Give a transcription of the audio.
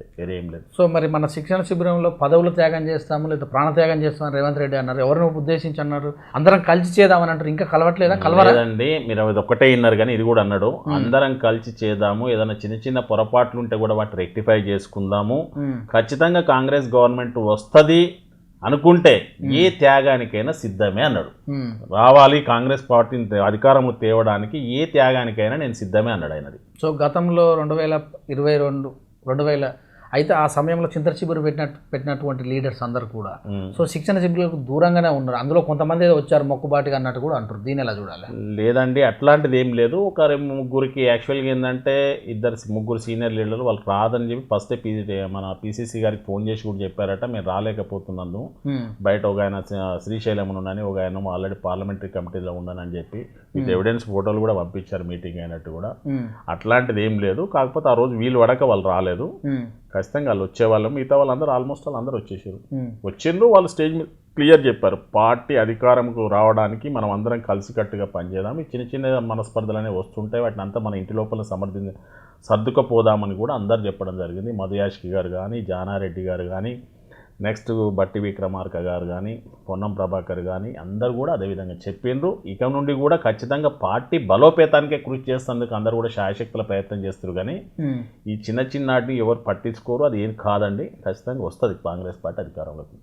వేరేం లేదు. సో మరి మన శిక్షణ శిబిరంలో పదవులు త్యాగం చేస్తాము లేదా ప్రాణత్యాగం చేస్తామని రేవంత్ రెడ్డి అన్నారు. ఎవరిని ఉద్దేశించి అన్నారు? అందరం కలిసి చేద్దామని అంటారు. ఇంకా కలవట్లేదా? కలవలేదండి. మీరు అది ఒక్కటే విన్నారు కానీ ఇది కూడా అన్నాడు. అందరం కలిసి చేద్దాము, ఏదైనా చిన్న చిన్న పొరపాట్లు ఉంటే కూడా వాటి రెక్టిఫై చేసుకుందాము. ఖచ్చితంగా కాంగ్రెస్ గవర్నమెంట్ వస్తుంది అనుకుంటే ఏ త్యాగానికైనా సిద్ధమే అన్నాడు. రావాలి కాంగ్రెస్ పార్టీని అధికారం తేవడానికి ఏ త్యాగానికైనా నేను సిద్ధమే అన్నాడు ఆయనది. సో గతంలో 2022 అయితే ఆ సమయంలో చింతల శిబిరం పెట్టినటువంటి లీడర్స్ అందరు కూడా సో శిక్షణ శిబిరాలకు దూరంగానే ఉన్నారు. అందులో కొంతమంది వచ్చారు మొక్కుబాటిగా అన్నట్టు కూడా అంటారు. దీన్ని ఎలా చూడాలి? లేదండి, అట్లాంటిది ఏం లేదు. ఒక ముగ్గురికి యాక్చువల్గా ఏంటంటే ముగ్గురు సీనియర్ లీడర్లు వాళ్ళకి రాదని చెప్పి ఫస్ట్ మన పిసిసి గారికి ఫోన్ చేసి కూడా చెప్పారట, మేము రాలేకపోతున్నాను, బయట ఒక ఆయన శ్రీశైలం ఉన్నాని, ఒక ఆయన ఆల్రెడీ పార్లమెంటరీ కమిటీలో ఉన్నానని చెప్పి విత్ ఎవిడెన్స్ ఫోటోలు కూడా పంపించారు మీటింగ్ అయినట్టు కూడా. అట్లాంటిది ఏం లేదు. కాకపోతే ఆ రోజు వీలు పడక వాళ్ళు రాలేదు. ఖచ్చితంగా వాళ్ళు వచ్చేవాళ్ళు, మిగతా వాళ్ళందరూ ఆల్మోస్ట్ వాళ్ళందరూ వచ్చేసారు. వచ్చిండ్రు, వాళ్ళు స్టేజ్ మీద క్లియర్ చెప్పారు, పార్టీ అధికారంకు రావడానికి మనం అందరం కలిసికట్టుగా పనిచేద్దాం, ఈ చిన్న చిన్న మనస్పర్ధలు అనేవి వస్తుంటాయి, వాటిని అంతా మన ఇంటి లోపల సర్దుకపోదామని కూడా అందరు చెప్పడం జరిగింది. మధుయాష్కి గారు కానీ, జానారెడ్డి గారు కానీ, నెక్స్ట్ బట్టి విక్రమార్క గారు కానీ, పొన్నం ప్రభాకర్ కానీ అందరు కూడా అదేవిధంగా చెప్పిండ్రు. ఇక నుండి కూడా ఖచ్చితంగా పార్టీ బలోపేతానికే కృషి చేసేందుకు అందరూ కూడా శాయశక్తుల ప్రయత్నం చేస్తారు. కానీ ఈ చిన్న చిన్నటిని ఎవరు పట్టించుకోరు, అది ఏం కాదండి. ఖచ్చితంగా వస్తుంది కాంగ్రెస్ పార్టీ అధికారంలోకి.